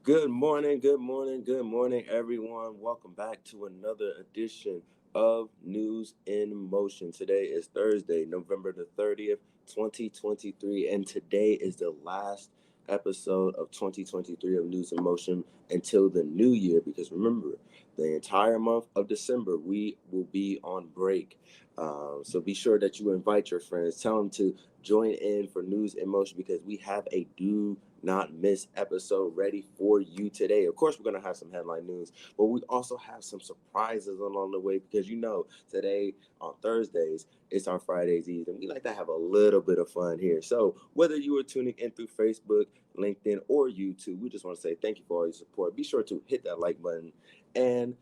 Good morning, good morning, good morning, everyone. Welcome back to another edition of News in Motion. Today is Thursday, November the 30th, 2023, and today is the last episode of 2023 of News in Motion until the new year, because remember, the entire month of December, we will be on break. So be sure that you invite your friends, tell them to join in for News in Motion because we have a do not miss episode ready for you today. Of course, we're going to have some headline news, but we also have some surprises along the way because today on Thursdays, it's our Fridays Eve, and we like to have a little bit of fun here. So whether you are tuning in through Facebook, LinkedIn, or YouTube, we just want to say thank you for all your support. Be sure to hit that like button and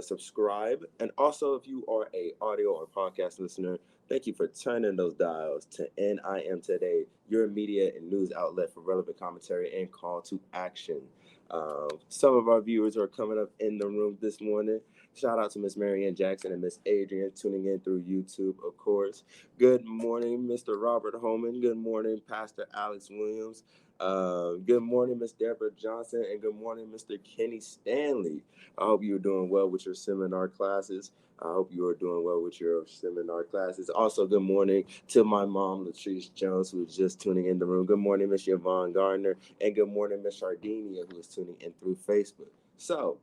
subscribe. And also, if you are a audio or podcast listener, thank you for turning those dials to NIM Today, your media and news outlet for relevant commentary and call to action. Some of our viewers are coming up in the room this morning. Shout out to Miss Marianne Jackson and Miss Adrian tuning in through YouTube, of course. Good morning, Mr. Robert Holman. Good morning, Pastor Alex Williams. Good morning, Miss Deborah Johnson, and good morning, Mr. Kenny Stanley. I hope you're doing well with your seminar classes. I hope you are doing well with your seminar classes. Also, good morning to my mom, Latrice Jones, who is just tuning in the room. Good morning, Miss Yvonne Gardner, and good morning, Miss Shardinia, who is tuning in through Facebook. So,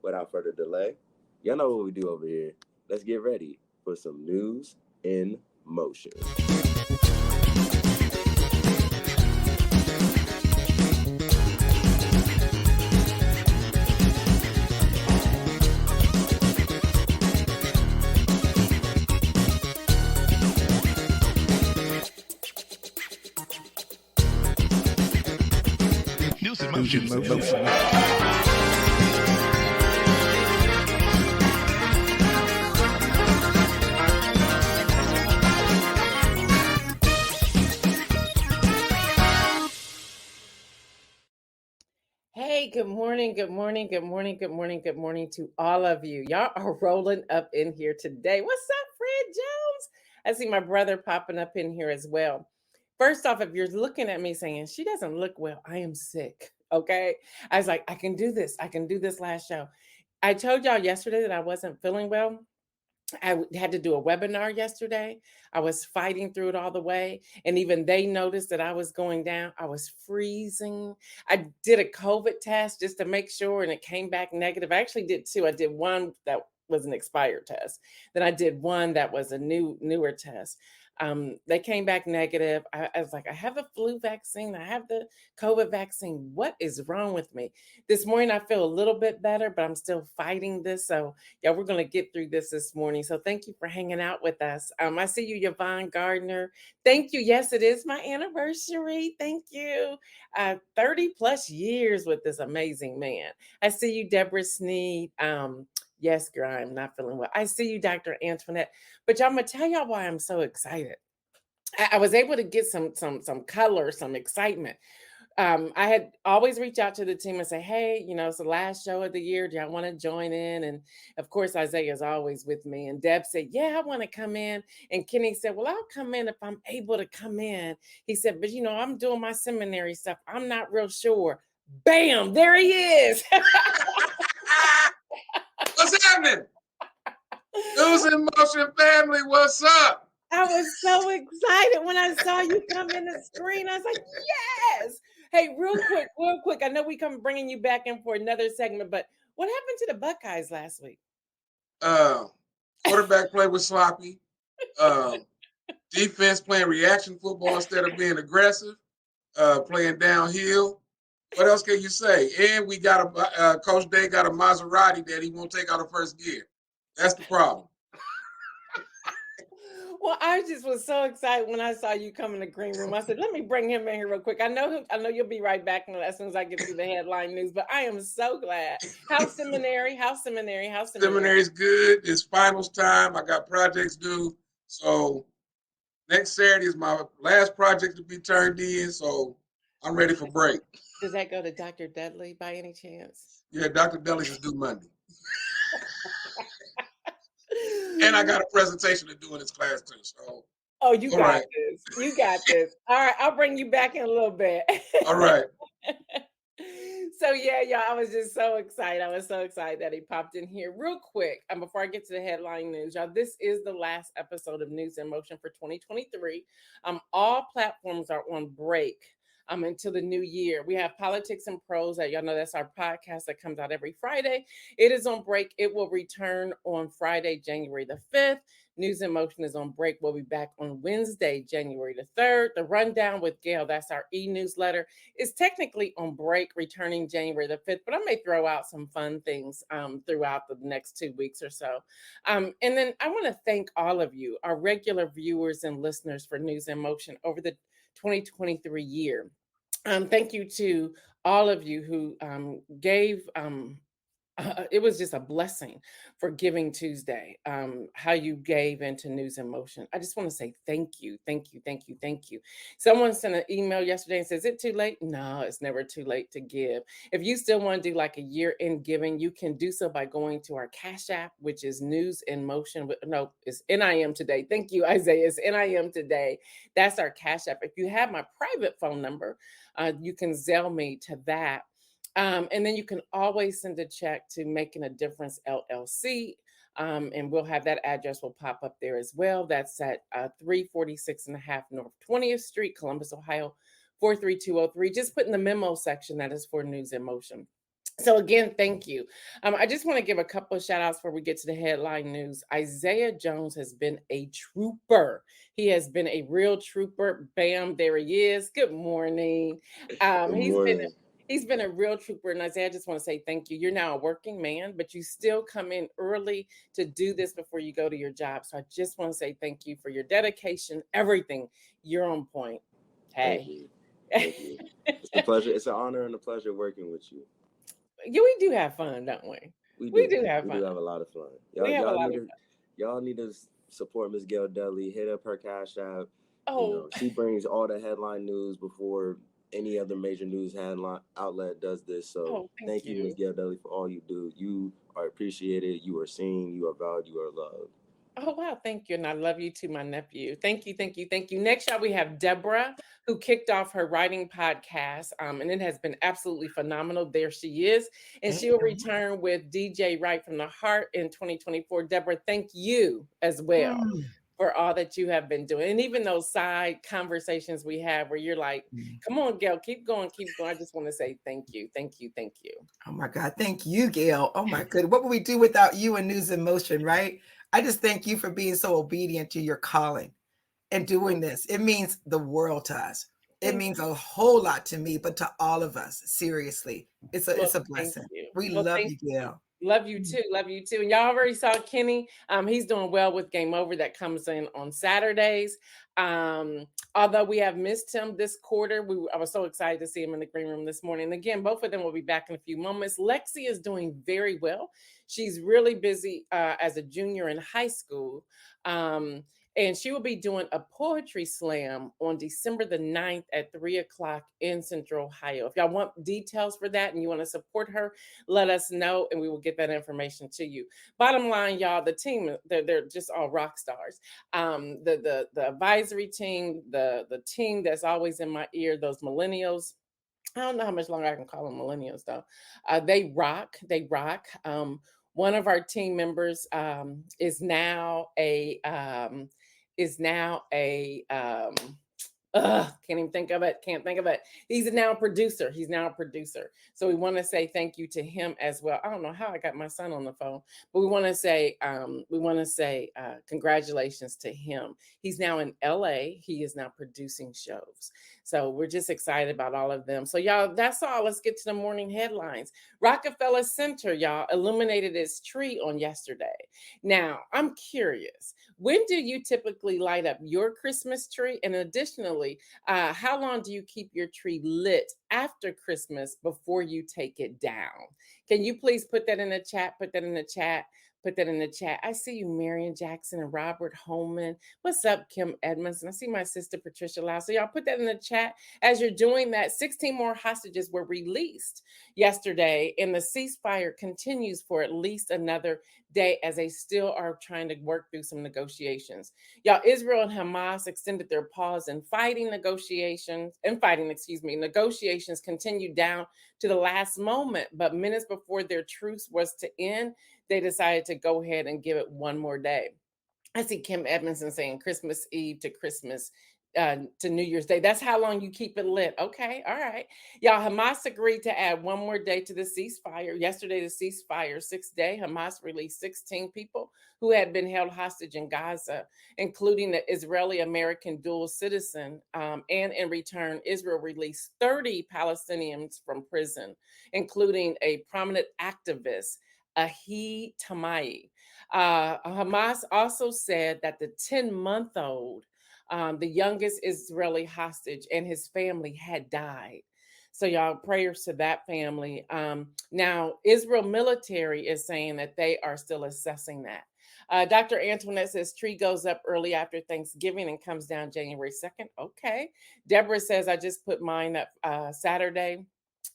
without further delay, y'all know what we do over here. Let's get ready for some news in motion. News in motion. Hey, good morning, good morning, good morning, good morning, good morning to all of you. Y'all are rolling up in here today. What's up, Fred Jones? I see my brother popping up in here as well. First off, if you're looking at me saying, she doesn't look well, I am sick, okay? I was like, I can do this. I can do this last show. I told y'all yesterday that I wasn't feeling well. I had to do a webinar yesterday. I was fighting through it all the way. And even they noticed that I was going down. I was freezing. I did a COVID test just to make sure, and it came back negative. I actually did two. I did one that was an expired test. Then I did one that was a newer test. They came back negative. I was like, I have the flu vaccine. I have the COVID vaccine. What is wrong with me? This morning, I feel a little bit better, but I'm still fighting this. So yeah, we're going to get through this morning. So thank you for hanging out with us. I see you, Yvonne Gardner. Thank you. Yes, it is my anniversary. Thank you. 30 plus years with this amazing man. I see you, Deborah Sneed. Yes, girl, I'm not feeling well. I see you, Dr. Antoinette. But I'm going to tell y'all why I'm so excited. I was able to get some color, some excitement. I had always reach out to the team and say, hey, it's the last show of the year. Do y'all want to join in? And of course, Isaiah's always with me. And Deb said, yeah, I want to come in. And Kenny said, well, I'll come in if I'm able to come in. He said, but I'm doing my seminary stuff. I'm not real sure. Bam, there he is. What's happening? News in Motion family, what's up? I was so excited when I saw you come in the screen. I was like, yes. Hey, real quick. I know we come bringing you back in for another segment, but what happened to the Buckeyes last week? Quarterback play was sloppy. Defense playing reaction football instead of being aggressive. Playing downhill. What else can you say? And we got Coach Day got a Maserati that he won't take out of first gear. That's the problem. Well, I just was so excited when I saw you come in the green room. I said, let me bring him in here real quick. I know you'll be right back as soon as I get through the headline news, but I am so glad. How's seminary? Seminary's good. It's finals time. I got projects due. So next Saturday is my last project to be turned in. So I'm ready for break. Does that go to Dr. Dudley by any chance? Yeah, Dr. Dudley is due Monday. And I got a presentation to do in this class too. So. Oh, you got this. You got this. All right, I'll bring you back in a little bit. All right. So yeah, y'all, I was just so excited. I was so excited that he popped in here real quick. And before I get to the headline news, y'all, this is the last episode of News in Motion for 2023. All platforms are on break until the new year. We have Politics and Pros that y'all know that's our podcast that comes out every Friday. It is on break. It will return on Friday, January the 5th. News in Motion is on break. We'll be back on Wednesday, January the 3rd. The Rundown with Gail, that's our e-newsletter, is technically on break, returning January the 5th, but I may throw out some fun things throughout the next 2 weeks or so. And then I want to thank all of you, our regular viewers and listeners, for News in Motion over the 2023 year. Thank you to all of you who gave it was just a blessing for Giving Tuesday. How you gave into News in Motion. I just want to say thank you, thank you, thank you, thank you. Someone sent an email yesterday and says, "Is it too late?" No, it's never too late to give. If you still want to do like a year in giving, you can do so by going to our Cash App, which is News in Motion. No, it's NIM Today. Thank you, Isaiah. It's NIM Today. That's our Cash App. If you have my private phone number, you can Zelle me to that. And then you can always send a check to Making a Difference LLC. And we'll have that address will pop up there as well. That's at 346 and a half North 20th Street, Columbus, Ohio, 43203. Just put in the memo section that is for News in Motion. So again, thank you. I just want to give a couple of shout outs before we get to the headline news. Isaiah Jones has been a trooper. He has been a real trooper. Bam, there he is. Good morning. Good morning. He's been a real trooper. And Isaiah, I just want to say thank you. You're now a working man, but you still come in early to do this before you go to your job. So I just want to say thank you for your dedication, everything. You're on point. Thank Hey. you. Thank you. It's a pleasure. It's an honor and a pleasure working with you. Yeah, we do have fun, don't we? We do have fun. We do have a lot of fun. We have a lot of fun. Y'all need to support Miss Gail Dudley. Hit up her Cash App. Oh. You know, she brings all the headline news before any other major news headline outlet does this. So thank you, Miss Gail Dudley, for all you do. You are appreciated. You are seen. You are valued. You are loved. Oh, wow. Thank you. And I love you too, my nephew. Thank you. Thank you. Thank you. Next, y'all, we have Deborah, who kicked off her writing podcast. And it has been absolutely phenomenal. There she is. And she'll return with DJ Right from the Heart in 2024. Deborah, thank you as well for all that you have been doing. And even those side conversations we have where you're like, come on, Gail, keep going, keep going. I just want to say thank you. Thank you. Thank you. Oh my God. Thank you, Gail. Oh my goodness. What would we do without you and News in Motion, right? I just thank you for being so obedient to your calling and doing this. It means the world to us. It means a whole lot to me, but to all of us. Seriously. It's a blessing. We love you, Gail. Love you too. Love you too. And y'all already saw Kenny. He's doing well with Game Over that comes in on Saturdays. Although we have missed him this quarter, I was so excited to see him in the green room this morning. And again, both of them will be back in a few moments. Lexi is doing very well. She's really busy as a junior in high school. And she will be doing a poetry slam on December the 9th at 3 o'clock in Central Ohio. If y'all want details for that and you want to support her, let us know and we will get that information to you. Bottom line, y'all, the team, they're just all rock stars. The advisory team, the team that's always in my ear, those millennials. I don't know how much longer I can call them millennials though. They rock. They rock. One of our team members is now a can't even think of it. Can't think of it. He's now a producer. So we want to say thank you to him as well. I don't know how I got my son on the phone, but we want to say congratulations to him. He's now in LA. He is now producing shows. So we're just excited about all of them. So y'all, that's all. Let's get to the morning headlines. Rockefeller Center, y'all, illuminated its tree on yesterday. Now, I'm curious, when do you typically light up your Christmas tree? And additionally, how long do you keep your tree lit after Christmas before you take it down? Can you please put that in the chat? Put that in the chat. I see you, Marion Jackson and Robert Holman. What's up, Kim Edmonds? And I see my sister, Patricia Lau. So y'all put that in the chat. As you're doing that, 16 more hostages were released yesterday, and the ceasefire continues for at least another day as they still are trying to work through some negotiations. Y'all, Israel and Hamas extended their pause in negotiations continued down to the last moment. But minutes before their truce was to end, they decided to go ahead and give it one more day. I see Kim Edmondson saying Christmas Eve to New Year's Day. That's how long you keep it lit. Okay, all right. Y'all, Hamas agreed to add one more day to the ceasefire. Yesterday, the ceasefire, sixth day, Hamas released 16 people who had been held hostage in Gaza, including the Israeli-American dual citizen. And in return, Israel released 30 Palestinians from prison, including a prominent activist, Ahi Tamai. Hamas also said that the 10-month-old, the youngest Israeli hostage, and his family had died. So, y'all, prayers to that family. Now, Israel military is saying that they are still assessing that. Dr. Antoinette says tree goes up early after Thanksgiving and comes down January 2nd. Okay. Deborah says I just put mine up Saturday,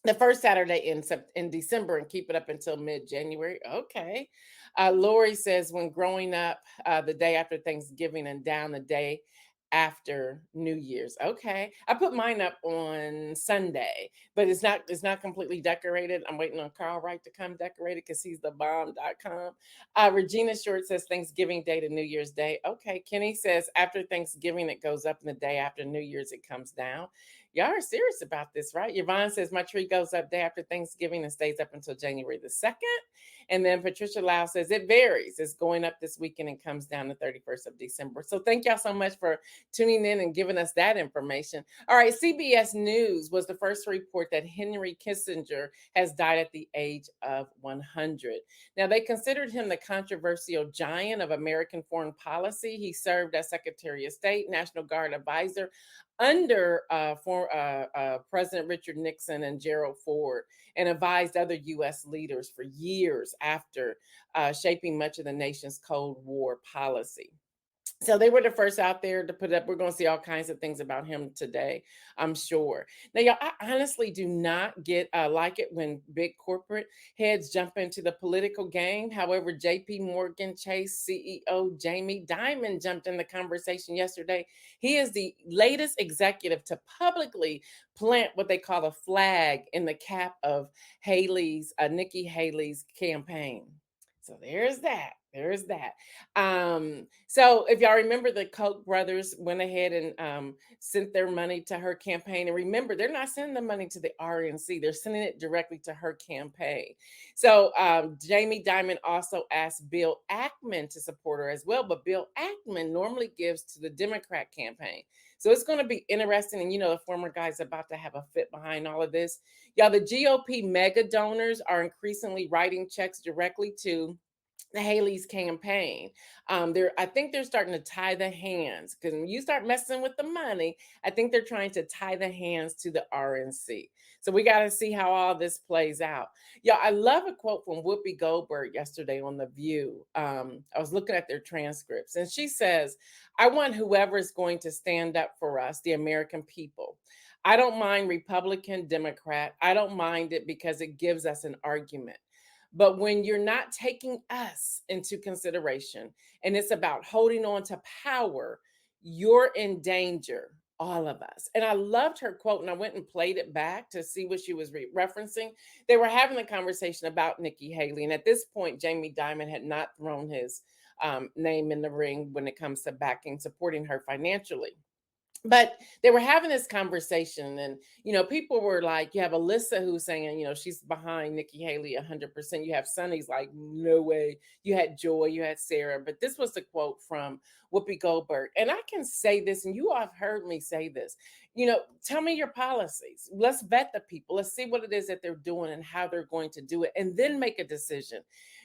the first Saturday in December, and keep it up until mid-January. Okay. Lori says when growing up, the day after Thanksgiving and down the day after New Year's. Okay. I put mine up on Sunday, but it's not completely decorated. I'm waiting on Carl Wright to come decorate it because he's the bomb.com. Regina Short says Thanksgiving Day to New Year's Day. Okay. Kenny says after Thanksgiving it goes up, and the day after New Year's it comes down. Y'all are serious about this, right? Yvonne says my tree goes up day after Thanksgiving and stays up until January the 2nd. And then Patricia Lau says it varies. It's going up this weekend and comes down the 31st of December. So thank y'all so much for tuning in and giving us that information. All right, CBS News was the first to report that Henry Kissinger has died at the age of 100. Now, they considered him the controversial giant of American foreign policy. He served as Secretary of State, National Guard advisor under President Richard Nixon and Gerald Ford, and advised other U.S. leaders for years after shaping much of the nation's Cold War policy. So they were the first out there to put up. We're going to see all kinds of things about him today, I'm sure. Now, y'all, I honestly do not get like it when big corporate heads jump into the political game. However, JP Morgan Chase CEO Jamie Dimon jumped in the conversation yesterday. He is the latest executive to publicly plant what they call a flag in the cap of Nikki Haley's campaign. So there's that. There's that. So if y'all remember, the Koch brothers went ahead and sent their money to her campaign. And remember, they're not sending the money to the RNC. They're sending it directly to her campaign. So Jamie Dimon also asked Bill Ackman to support her as well. But Bill Ackman normally gives to the Democrat campaign. So it's going to be interesting. And, the former guy's about to have a fit behind all of this. Y'all, the GOP mega donors are increasingly writing checks directly to the Haley's campaign. I think they're starting to tie the hands, because when you start messing with the money, I think they're trying to tie the hands to the RNC. So we got to see how all this plays out. Yeah, I love a quote from Whoopi Goldberg yesterday on The View. I was looking at their transcripts, and she says, I want whoever is going to stand up for us, the American people. I don't mind Republican, Democrat. I don't mind it because it gives us an argument. But when you're not taking us into consideration and it's about holding on to power, you're in danger, all of us. And I loved her quote, and I went and played it back to see what she was referencing. They were having a conversation about Nikki Haley. And at this point, Jamie Dimon had not thrown his name in the ring when it comes to supporting her financially. But they were having this conversation, and people were like, you have Alyssa who's saying, she's behind Nikki Haley 100%. You have Sonny's like, no way. You had Joy, you had Sarah, but this was the quote from Whoopi Goldberg. And I can say this, and you all have heard me say this, tell me your policies. Let's vet the people. Let's see what it is that they're doing and how they're going to do it, and then make a decision.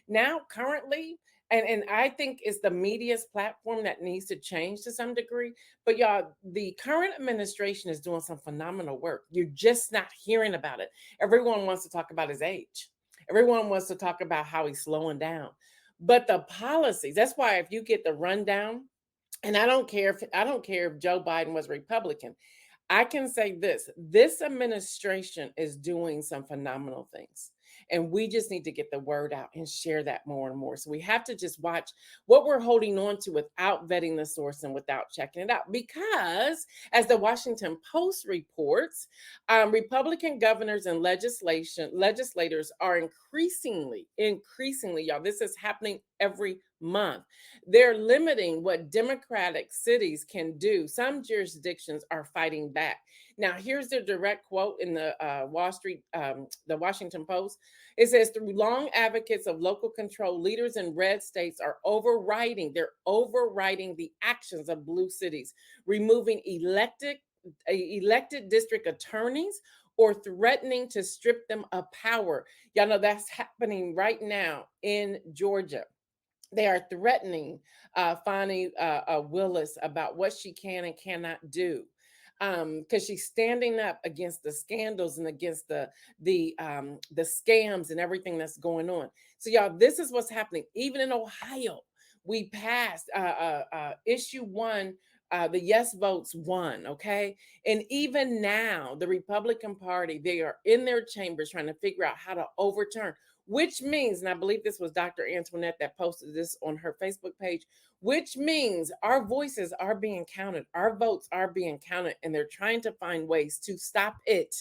Now, currently, and I think it's the media's platform that needs to change to some degree. But y'all, the current administration is doing some phenomenal work. You're just not hearing about it. Everyone wants to talk about his age. Everyone wants to talk about how he's slowing down. But the policies, that's why if you get the rundown, and I don't care if Joe Biden was Republican, I can say this administration is doing some phenomenal things. And we just need to get the word out and share that more and more. So we have to just watch what we're holding on to without vetting the source and without checking it out. Because, as the Washington Post reports, Republican governors and legislators are increasingly, y'all, this is happening every month. They're limiting what Democratic cities can do. Some jurisdictions are fighting back. Now, here's the direct quote in the the Washington Post. It says, through long advocates of local control, leaders in red states are they're overriding the actions of blue cities, removing elected district attorneys or threatening to strip them of power. Y'all know that's happening right now in Georgia. They are threatening Fani Willis about what she can and cannot do, because she's standing up against the scandals and against the scams and everything that's going on. So, y'all, this is what's happening. Even in Ohio, we passed issue one. The yes votes won, okay? And even now, the Republican Party, they are in their chambers trying to figure out how to overturn, which means, and I believe this was Dr. Antoinette that posted this on her Facebook page, which means our voices are being counted, our votes are being counted, and they're trying to find ways to stop it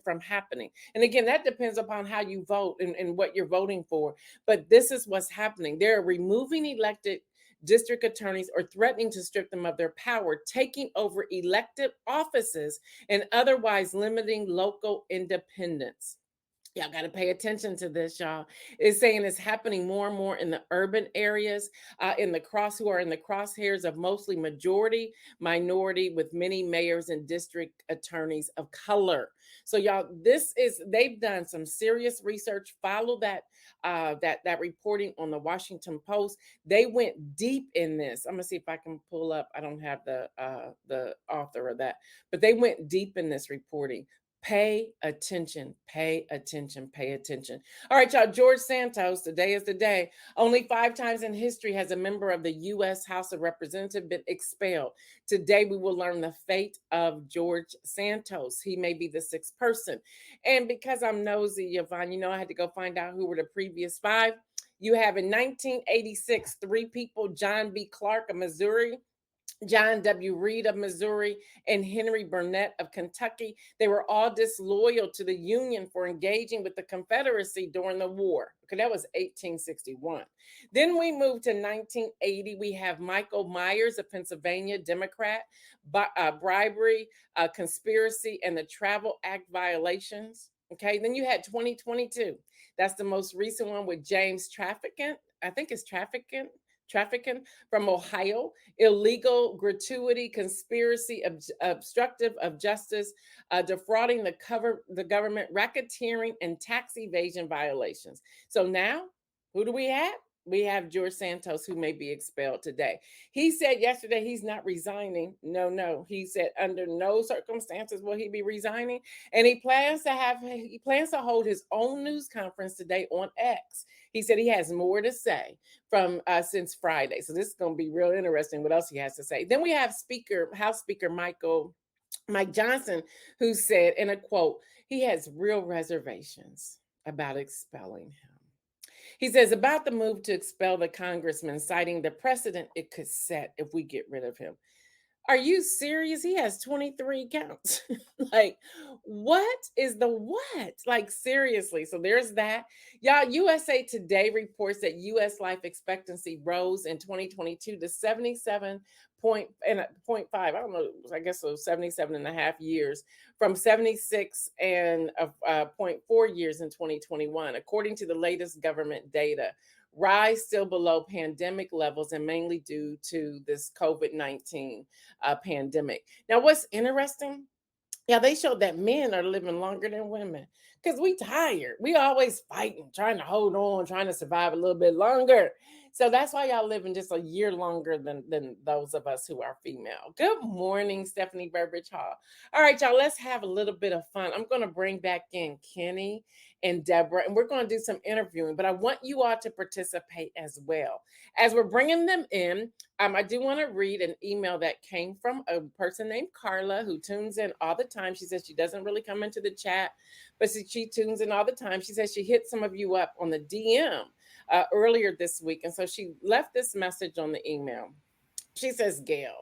from happening. And again, that depends upon how you vote and what you're voting for. But this is what's happening. They're removing elected district attorneys or threatening to strip them of their power, taking over elected offices, and otherwise limiting local independence. Y'all got to pay attention to this, y'all. It's saying it's happening more and more in the urban areas, who are in the crosshairs of mostly majority, minority, with many mayors and district attorneys of color. So, y'all, they've done some serious research. Follow that reporting on the Washington Post. They went deep in this. I'm gonna see if I can pull up. I don't have the author of that, but they went deep in this reporting. Pay attention, pay attention, pay attention. All right, y'all. George Santos, today is the day. Only 5 times in history has a member of the U.S. House of Representatives been expelled. Today, we will learn the fate of George Santos. He may be the 6th person. And because I'm nosy, Yvonne, I had to go find out who were the previous 5. You have in 1986, 3 people: John B. Clark of Missouri, John W. Reed of Missouri, and Henry Burnett of Kentucky. They were all disloyal to the Union for engaging with the Confederacy during the war. Okay, that was 1861. Then we move to 1980. We have Michael Myers of Pennsylvania, Democrat, bribery, conspiracy, and the Travel Act violations. Okay, then you had 2022. That's the most recent one with James Trafficant. I think it's Trafficking from Ohio, illegal, gratuity, conspiracy, obstructive of justice, defrauding the government, racketeering, and tax evasion violations. So now, who do we have? We have George Santos, who may be expelled today. He said yesterday he's not resigning. No. He said under no circumstances will he be resigning, and he plans to hold his own news conference today on X. He said he has more to say from since Friday. So this is going to be real interesting what else he has to say. Then we have House Speaker Mike Johnson, who said in a quote, he has real reservations about expelling him. He says about the move to expel the congressman, citing the precedent it could set if we get rid of him. Are you serious? He has 23 counts. Like, what is the what? Like, seriously. So there's that. Y'all, USA Today reports that U.S. life expectancy rose in 2022 to 77.5. I don't know. I guess so 77 and a half years from 76 and 0.4 years in 2021, according to the latest government data. Rise still below pandemic levels and mainly due to this COVID-19 pandemic. Now, what's interesting? Yeah, they showed that men are living longer than women because we tired. We always fighting, trying to hold on, trying to survive a little bit longer. So that's why y'all living just a year longer than those of us who are female. Good morning, Stephanie Burbridge Hall. All right, y'all, let's have a little bit of fun. I'm going to bring back in Kenny and Deborah, and we're going to do some interviewing, but I want you all to participate as well. As we're bringing them in, I do want to read an email that came from a person named Carla who tunes in all the time. She says she doesn't really come into the chat, but she tunes in all the time. She says she hit some of you up on the DM earlier this week. And so she left this message on the email. She says, Gail,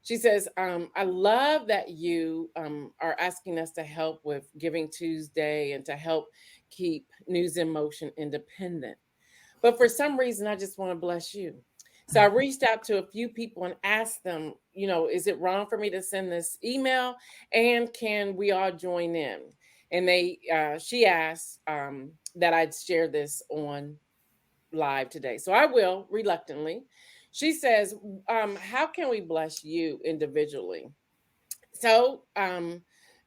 she says, I love that you are asking us to help with Giving Tuesday and to help keep News in Motion independent. But for some reason, I just want to bless you. So I reached out to a few people and asked them, is it wrong for me to send this email? And can we all join in? And she asked that I'd share this on live today. So I will reluctantly. She says, how can we bless you individually? So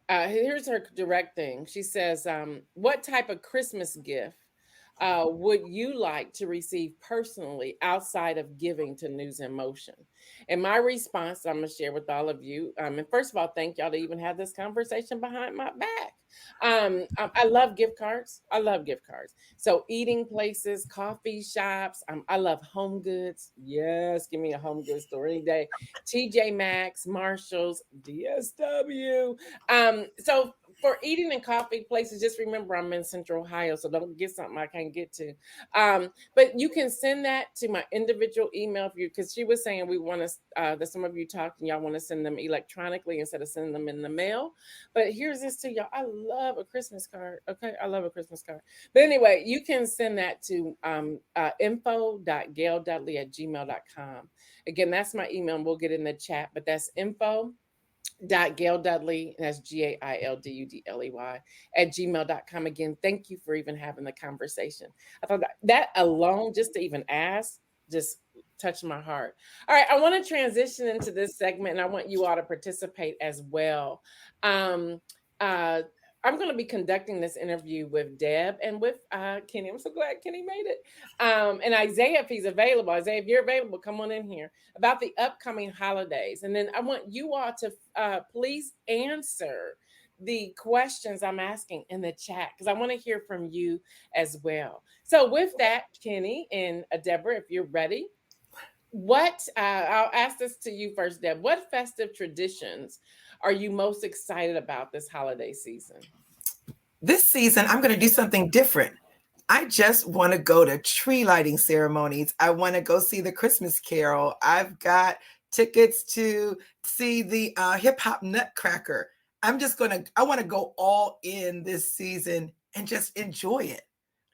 here's her direct thing. She says, what type of Christmas gift would you like to receive personally outside of giving to News in Motion? And my response, I'm going to share with all of you. And first of all, thank y'all to even have this conversation behind my back. I love gift cards. I love gift cards. So eating places, coffee shops. I love home goods. Yes, give me a home goods store any day. TJ Maxx, Marshalls, DSW. So for eating and coffee places, just remember I'm in Central Ohio, so don't get something I can't get to. But you can send that to my individual email because she was saying we want to that some of you talked and y'all want to send them electronically instead of sending them in the mail. But here's this to y'all. I love a Christmas card. Okay, I love a Christmas card. But anyway, you can send that to info.gaildudley@gmail.com. Again, that's my email, and we'll get in the chat. But that's Gail Dudley, that's GAILDUDLEY @gmail.com. Again, thank you for even having the conversation. I thought that alone, just to even ask, just touched my heart. All right, I want to transition into this segment, and I want you all to participate as well. I'm going to be conducting this interview with Deb and with Kenny. I'm so glad Kenny made it. And Isaiah, if he's available. Isaiah, if you're available, come on in here about the upcoming holidays. And then I want you all to please answer the questions I'm asking in the chat because I want to hear from you as well. So with that, Kenny and Deborah, if you're ready, I'll ask this to you first, Deb. What festive traditions are you most excited about this holiday season? This season, I'm going to do something different. I just want to go to tree lighting ceremonies. I want to go see the Christmas Carol. I've got tickets to see the hip hop Nutcracker. I want to go all in this season and just enjoy it.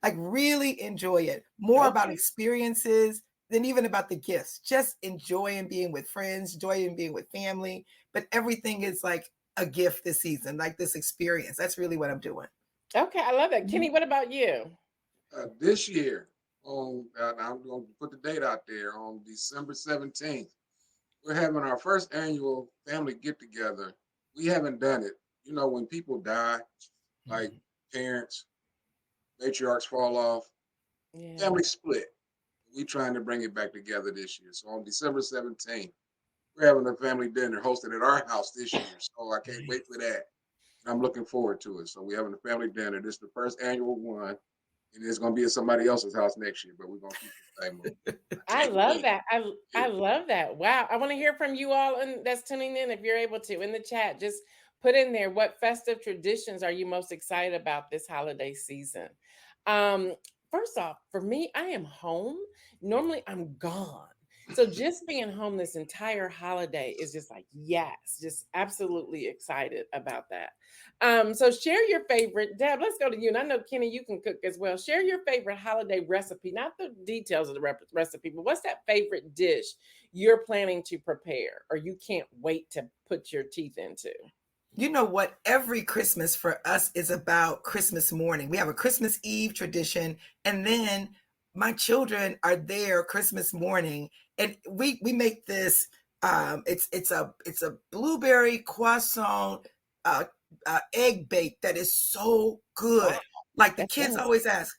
Like really enjoy it. More about experiences than even about the gifts. Just enjoying being with friends, enjoying being with family. But everything is like a gift this season, like this experience. That's really what I'm doing. Okay, I love that. Kenny, what about you? This year, I'm going to put the date out there, on December 17th, we're having our first annual family get-together. We haven't done it. When people die, like parents, matriarchs fall off, family split. We're trying to bring it back together this year. So on December 17th, we're having a family dinner hosted at our house this year. So I can't wait for that. And I'm looking forward to it. So we're having a family dinner. This is the first annual one. And it's going to be at somebody else's house next year, but we're going to keep the same one. I love that. I love that. Wow. I want to hear from you all that's tuning in, if you're able to, in the chat. Just put in there, what festive traditions are you most excited about this holiday season? First off, for me, I am home. Normally I'm gone. So just being home this entire holiday is just like, yes, just absolutely excited about that. So share your favorite. Deb, let's go to you. And I know, Kenny, you can cook as well. Share your favorite holiday recipe, not the details of the recipe, but what's that favorite dish you're planning to prepare or you can't wait to put your teeth into? You know what? Every Christmas for us is about Christmas morning. We have a Christmas Eve tradition, and then my children are there Christmas morning, and we make this. It's a blueberry croissant egg bake that is so good. Like the kids always ask,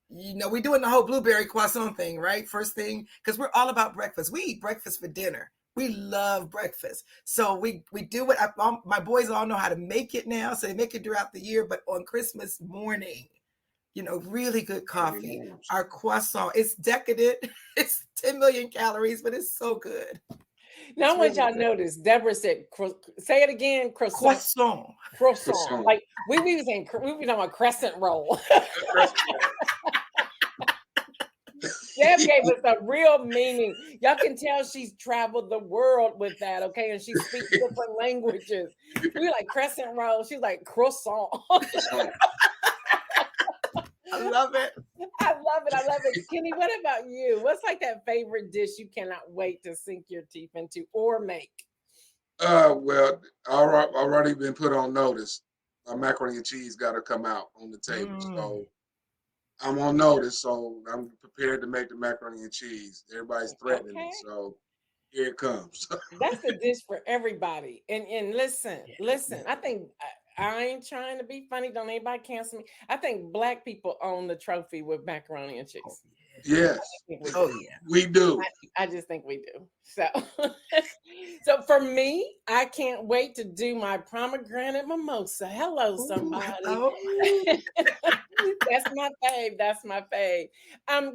we're doing the whole blueberry croissant thing, right? First thing, because we're all about breakfast. We eat breakfast for dinner. We love breakfast. So we do it. My boys all know how to make it now. So they make it throughout the year. But on Christmas morning, really good coffee. Our croissant, it's decadent. It's 10 million calories, but it's so good. Now I want y'all to notice, Deborah said, say it again, croissant. Croissant. Like we was talking about crescent roll. Deb gave us a real meaning. Y'all can tell she's traveled the world with that, okay? And she speaks different languages. We like crescent roll. She's like croissant. I love it. I love it. I love it. Kenny, what about you? What's like that favorite dish you cannot wait to sink your teeth into or make? Well, already been put on notice. My macaroni and cheese got to come out on the table. So I'm on notice. So I'm prepared to make the macaroni and cheese. Everybody's threatening me. So here it comes. That's the dish for everybody. And listen, I think I ain't trying to be funny. Don't anybody cancel me. I think Black people own the trophy with macaroni and cheese. Yes. We do. I just think we do. So for me, I can't wait to do my pomegranate mimosa. Hello, somebody. That's my fave. That's my fave.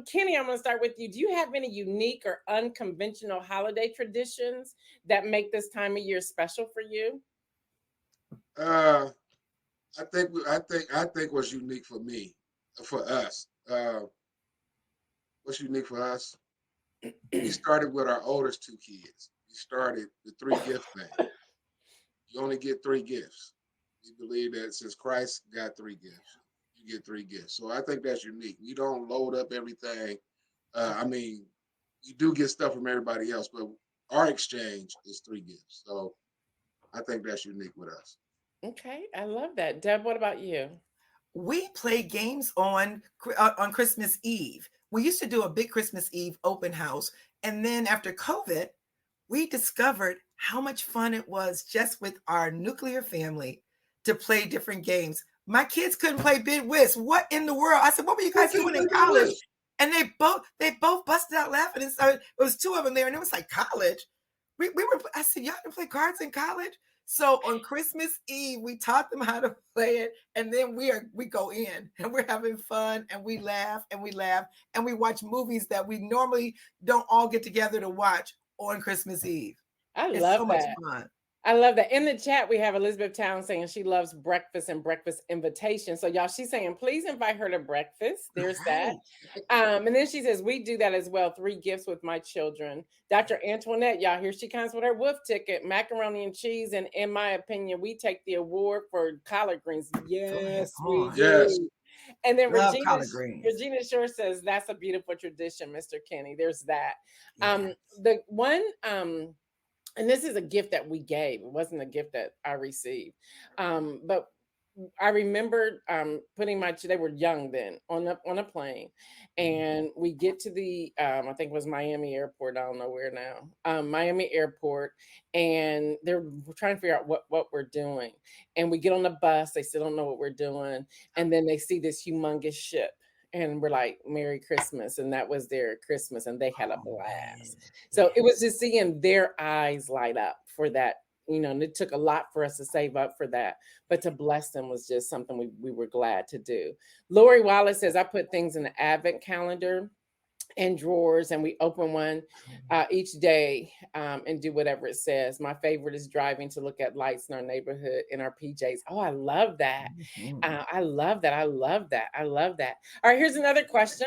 Kenny, I'm gonna start with you. Do you have any unique or unconventional holiday traditions that make this time of year special for you? I think what's unique for me, for us. What's unique for us? We started with our oldest two kids. We started the 3 gift thing. You only get 3 gifts. We believe that since Christ got 3 gifts, you get 3 gifts. So I think that's unique. We don't load up everything. I mean, you do get stuff from everybody else, but our exchange is 3 gifts. So I think that's unique with us. Okay, I love that. Deb, what about you? We play games on Christmas Eve. We used to do a big Christmas Eve open house. And then after COVID, we discovered how much fun it was just with our nuclear family to play different games. My kids couldn't play Bid Whist. What in the world? I said, what were you guys doing in college? And they both busted out laughing. And so it was 2 of them there, and it was like college. I said, y'all didn't play cards in college? So on Christmas Eve, we taught them how to play it, and then we go in and we're having fun, and we laugh and we watch movies that we normally don't all get together to watch on Christmas Eve. It's so much fun. I love that. In the chat, we have Elizabeth Town saying she loves breakfast and breakfast invitations. So y'all, she's saying, please invite her to breakfast. There's that. And then she says, we do that as well. 3 gifts with my children. Dr. Antoinette, y'all, here she comes with her wolf ticket, macaroni and cheese. And in my opinion, we take the award for collard greens. Yes, we do. Yes. And then Regina Shore says, that's a beautiful tradition, Mr. Kenny. There's that. Yes. The one, and this is a gift that we gave. It wasn't a gift that I received. But I remember putting they were young then, on a plane. And we get to the, I think it was Miami Airport. I don't know where now. Miami Airport. And they're trying to figure out what we're doing. And we get on the bus. They still don't know what we're doing. And then they see this humongous ship. And we're like, Merry Christmas. And that was their Christmas. And they had a blast. So it was just seeing their eyes light up for that. And it took a lot for us to save up for that. But to bless them was just something we were glad to do. Lori Wallace says, I put things in the advent calendar and drawers, and we open one each day and do whatever it says. My favorite is driving to look at lights in our neighborhood in our PJs. Oh, I love that. I love that. I love that. I love that. All right, here's another question.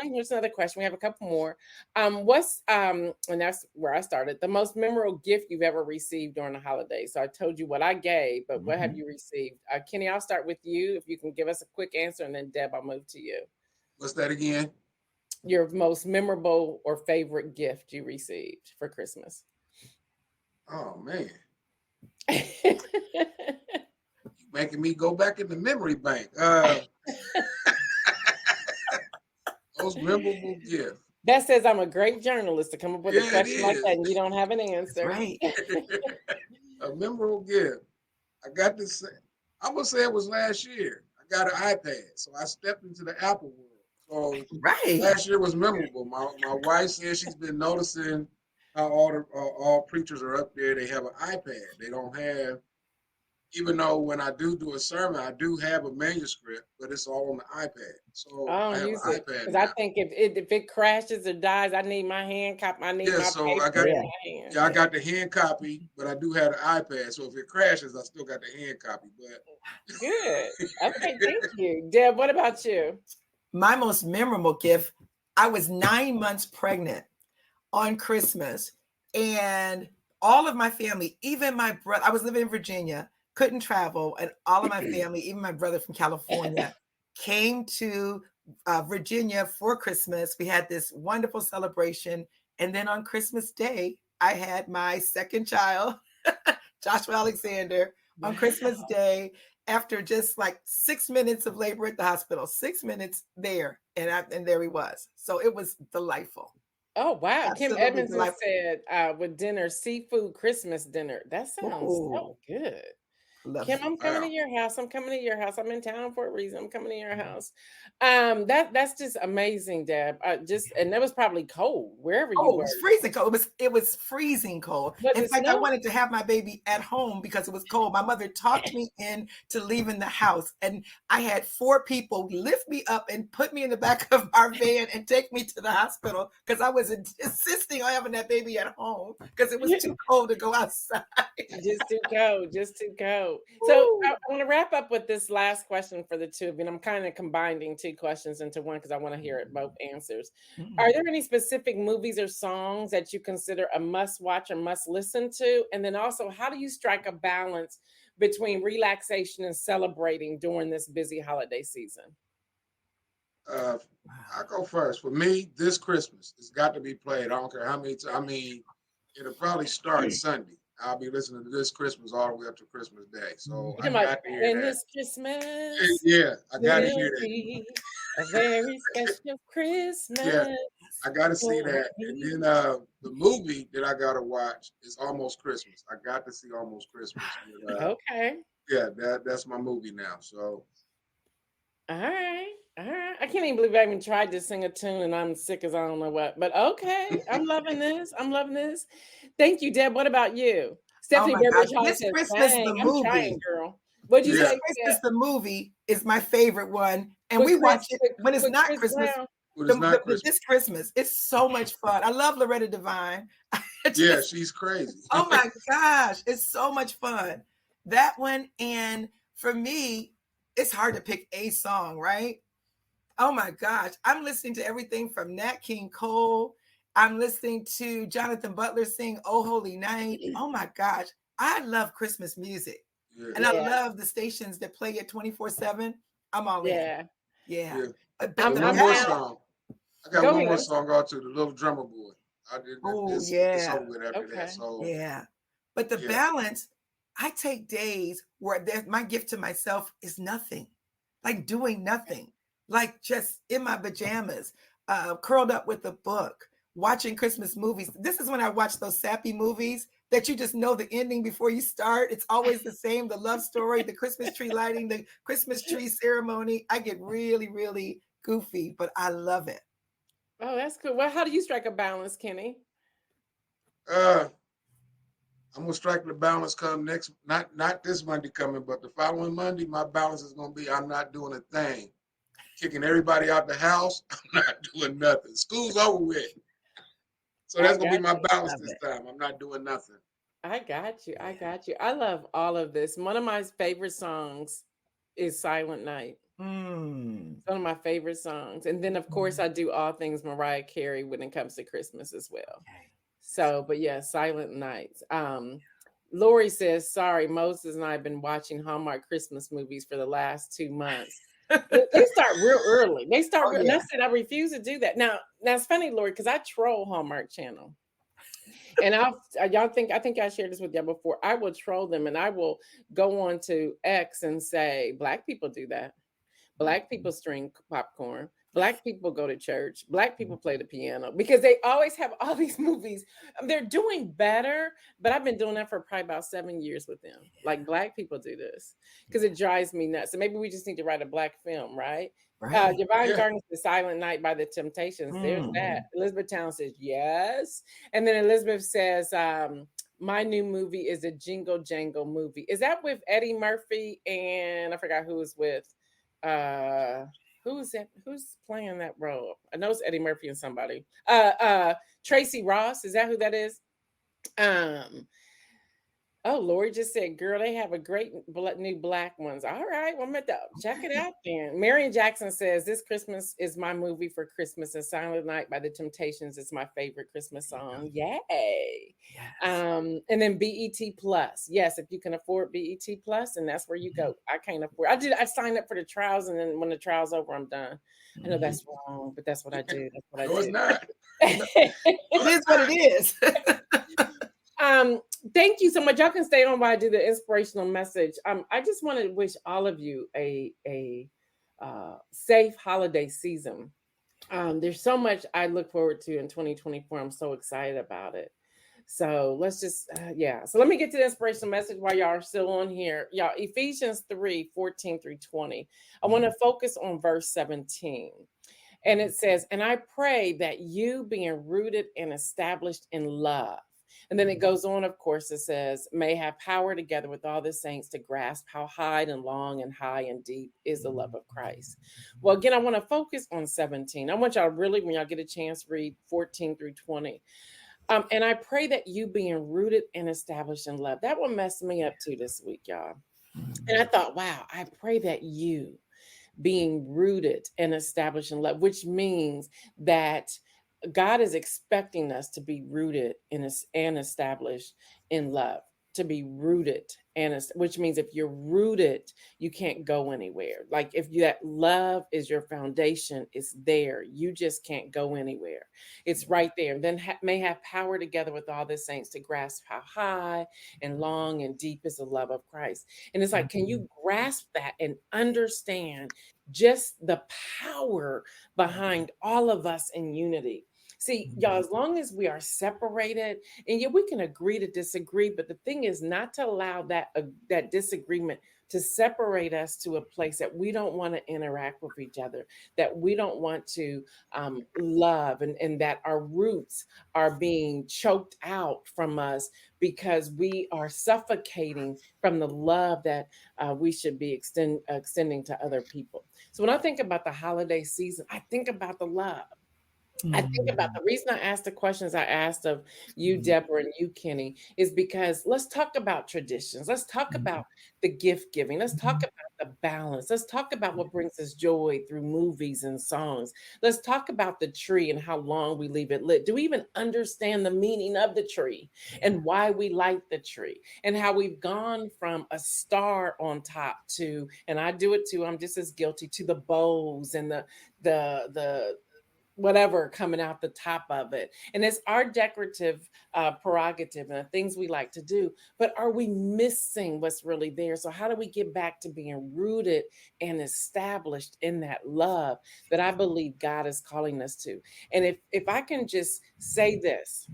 We have a couple more. What's and that's where I started, the most memorable gift you've ever received during the holidays? So I told you what I gave, but what have you received? Kenny, I'll start with you. If you can give us a quick answer, and then Deb, I'll move to you. What's that again? Your most memorable or favorite gift you received for Christmas? Oh, man. You're making me go back in the memory bank. Most memorable gift. That says I'm a great journalist to come up with a question like that, and you don't have an answer. Right. A memorable gift. I got this. I'm going to say it was last year. I got an iPad. So I stepped into the Apple world. So Right. last year was memorable. My wife says she's been noticing how all preachers are up there. They have an iPad. They don't have, even though when I do a sermon, I do have a manuscript, but it's all on the iPad. So I I don't have use an it iPad because I now. think if it crashes or dies, I need my hand copy. I need Yeah, my so I paper got in Yeah. my hand. yeah, I got the hand copy, but I do have the iPad. So if it crashes, I still got the hand copy. Good. Okay, But thank you. Deb, what about you? My most memorable gift, I was 9 months pregnant on Christmas, and all of my family, even my brother, I was living in Virginia, couldn't travel, and all of my family, even my brother from California, came to Virginia for Christmas. We had this wonderful celebration, and then on Christmas Day, I had my second child, Joshua Alexander, on Christmas Day. After just like 6 minutes of labor at the hospital, 6 minutes there, and there he was. So it was delightful. Oh wow. Kim Absolutely Edmonds has delightful. said with dinner, seafood Christmas dinner. That sounds Ooh, so good. love Kim, it. I'm coming to wow. your house. I'm coming to your house. I'm in town for a reason. I'm coming to your house. That's just amazing, Deb. Just and that was probably cold wherever you Oh, it were. was freezing cold. It was freezing cold. Was In it fact, I snow? wanted to have my baby at home because it was cold. My mother talked me into leaving the house, and I had 4 people lift me up and put me in the back of our van and take me to the hospital because I was insisting on having that baby at home because it was too cold to go outside. Just too cold, just too cold. So Ooh. I want to wrap up with this last question for the two of you. And I'm kind of combining two questions into one because I want to hear it both answers. Are there any specific movies or songs that you consider a must watch or must listen to? And then also, how do you strike a balance between relaxation and celebrating during this busy holiday season? Uh, I go first. For me, this Christmas, it's got to be played. I don't care how many times. I mean, it'll probably start Sunday. I'll be listening to this Christmas all the way up to Christmas Day. So You I talking about got to hear when that. this Christmas Yeah, I got to hear will that. be a very special Yeah, Christmas I got to see for that. And me. then the movie that I got to watch is Almost Christmas. I got to see Almost Christmas. Okay. Yeah, that's my movie now. So All right. All right. I can't even believe I even tried to sing a tune and I'm sick as I don't know what. But okay. I'm loving this. I'm loving this. Thank you, Deb. What about you? Oh Stephanie my gosh. Beverly Hall This says, Christmas, dang, the I'm trying, movie. girl. What'd you This yeah, say, Deb? Christmas, the movie is my favorite one. And With we watch Chris it with, when it's with not Chris Christmas. Brown? but it's not Christmas. This Christmas, it's so much fun. I love Loretta Devine. I Yeah, just, she's crazy. oh my gosh, it's so much fun. That one, and for me, it's hard to pick a song, right? Oh my gosh, I'm listening to everything from Nat King Cole. I'm listening to Jonathan Butler sing "Oh Holy Night." Oh my gosh, I love Christmas music, Yeah, and I Yeah. love the stations that play it 24/7. I'm all in. Yeah. Yeah, yeah. but And the one I'm more down. balance. song. I got Go one ahead. more song out to the Little Drummer Boy. I did that. Oh It's yeah, over with after that. Okay. So yeah. But the yeah, balance, I take days where my gift to myself is nothing, like doing nothing, like just in my pajamas, curled up with a book, watching Christmas movies. This is when I watch those sappy movies that you just know the ending before you start. It's always the same, the love story, the Christmas tree lighting, the Christmas tree ceremony. I get really, really goofy, but I love it. Oh, that's cool. Well, how do you strike a balance, Kenny? uh, I'm gonna strike the balance come next. Not this Monday coming, but the following Monday. My balance is gonna be I'm not doing a thing. Kicking everybody out the house. I'm not doing nothing. School's over with. So I that's gonna be got my you. balance Love this it. time. I'm not doing nothing. I got you. I Yeah. got you. I love all of this. One of my favorite songs is Silent Night. Mm. It's one of my favorite songs. And then, of course, I do all things Mariah Carey when it comes to Christmas as well. Okay. So, but yeah, Silent Night. Lori says, sorry, Moses and I have been watching Hallmark Christmas movies for the last 2 months. They start real early. They start Oh real, and I yeah. said I refuse to do that. Now it's funny, Lori, because I troll Hallmark Channel. And I think I shared this with y'all before. I will troll them and I will go on to X and say, Black people do that. Black people string popcorn. Black people go to church. Black people play the piano because they always have all these movies. They're doing better, but I've been doing that for probably about 7 years with them. Like Black people do this because it drives me nuts. So maybe we just need to write a Black film, right? Right. Divine Yeah. Darkness, The Silent Night by the Temptations. There's that. Mm. Elizabeth Town says yes. And then Elizabeth says, my new movie is a Jingle Jangle movie. Is that with Eddie Murphy and I forgot who was with who's that? Who's playing that role? I know it's Eddie Murphy and somebody. Tracy Ross, is that who that is? Um Oh, Lori just said, girl, they have a great new black ones. All right, well, I'm going to check it Okay. out then. Marion Jackson says, this Christmas is my movie for Christmas, and Silent Night by the Temptations is my favorite Christmas song. Yay. Yes. And then BET Plus. Yes, if you can afford BET Plus, and that's where you Mhm. go. I can't afford. I signed up for the trials, and then when the trial's over, I'm done. I know Mhm. that's wrong, but that's what I do. That's what No, it's not. No, it is what it is. um Thank you so much. Y'all can stay on while I do the inspirational message. I just want to wish all of you a safe holiday season. There's so much I look forward to in 2024. I'm so excited about it. So let's just yeah, so let me get to the inspirational message while y'all are still on here. Y'all, Ephesians 3:14 through 20. I want to focus on verse 17. And it says, and I pray that you being rooted and established in love. And then it goes on, of course, it says, may have power together with all the saints to grasp how high and long and high and deep is the love of Christ. Well, again, I want to focus on 17. I want y'all really, when y'all get a chance, read 14 through 20. And I pray that you being rooted and established in love. That one messed me up too this week, y'all. And I thought, wow, I pray that you being rooted and established in love, which means that God is expecting us to be rooted and established in love, to be rooted which means if you're rooted, you can't go anywhere. Like if that love is your foundation, it's there. You just can't go anywhere. It's right there. Then may have power together with all the saints to grasp how high and long and deep is the love of Christ. And it's like, can you grasp that and understand just the power behind all of us in unity? See, y'all, as long as we are separated, and yeah, we can agree to disagree, but the thing is not to allow that disagreement to separate us to a place that we don't want to interact with each other, that we don't want to love, and that our roots are being choked out from us because we are suffocating from the love that we should be extending to other people. So when I think about the holiday season, I think about the love. I think about the reason I asked the questions I asked of you, Deborah, and you, Kenny, is because let's talk about traditions. Let's talk about the gift giving. Let's talk about the balance. Let's talk about what brings us joy through movies and songs. Let's talk about the tree and how long we leave it lit. Do we even understand the meaning of the tree and why we light the tree and how we've gone from a star on top to, and I do it too, I'm just as guilty, to the bows and the whatever coming out the top of it. And it's our decorative prerogative and the things we like to do. But are we missing what's really there? So how do we get back to being rooted and established in that love that I believe God is calling us to? And if I can just say this,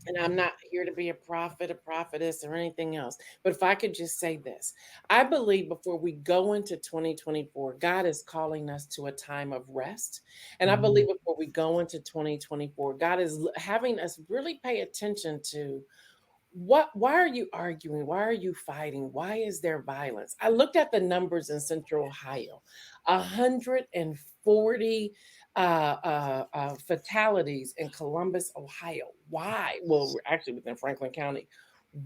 and I'm not here to be a prophet, a prophetess, or anything else. But if I could just say this, I believe before we go into 2024, God is calling us to a time of rest. And I believe before we go into 2024, God is having us really pay attention to why are you arguing? Why are you fighting? Why is there violence? I looked at the numbers in Central Ohio, 140 fatalities in Columbus, Ohio. Why? Well, we're actually within Franklin County.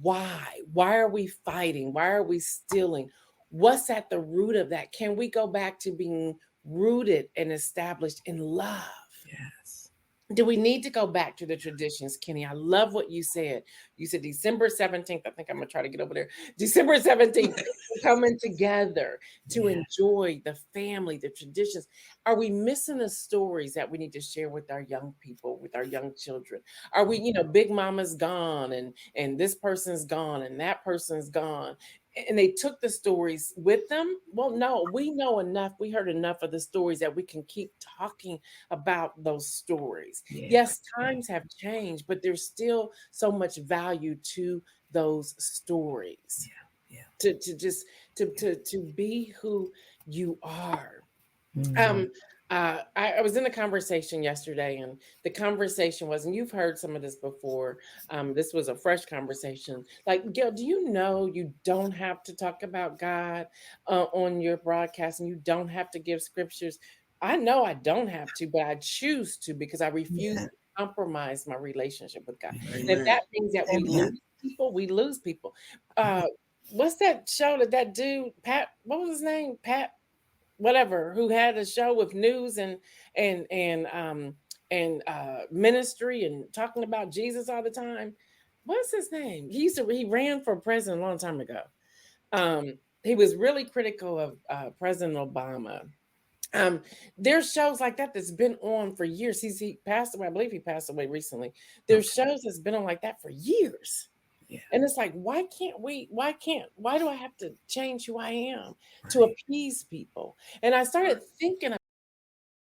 Why are we fighting? Why are we stealing? What's at the root of that? Can we go back to being rooted and established in love? Yes. Do we need to go back to the traditions, Kenny? I love what you said. You said December 17th. I think I'm going to try to get over there. December 17th, coming together to Yeah. enjoy the family, the traditions. Are we missing the stories that we need to share with our young people, with our young children? Are we, big mama's gone and this person's gone and that person's gone? And they took the stories with them. Well, no, we know enough. We heard enough of the stories that we can keep talking about those stories. Yeah. Yes, times have changed, but there's still so much value to those stories. Yeah. To just to be who you are. Mhm. I was in a conversation yesterday, and the conversation was, and you've heard some of this before. This was a fresh conversation. Like, Gail, do you know you don't have to talk about God on your broadcast, and you don't have to give scriptures? I know I don't have to, but I choose to because I refuse Yeah. to compromise my relationship with God. Yeah. And if Amen. that means that we Amen. lose people, we lose people. What's that show that dude, Pat, what was his name? Pat whatever, who had a show with news and and um ministry and talking about Jesus all the time. What's his name? He ran for president a long time ago. Um, he was really critical of President Obama. Um, there's shows like that that's been on for years. He passed away. I believe he passed away recently. There's Okay. shows that's been on like that for years. Yeah. And it's like, why do I have to change who I am to Right. appease people? And I started thinking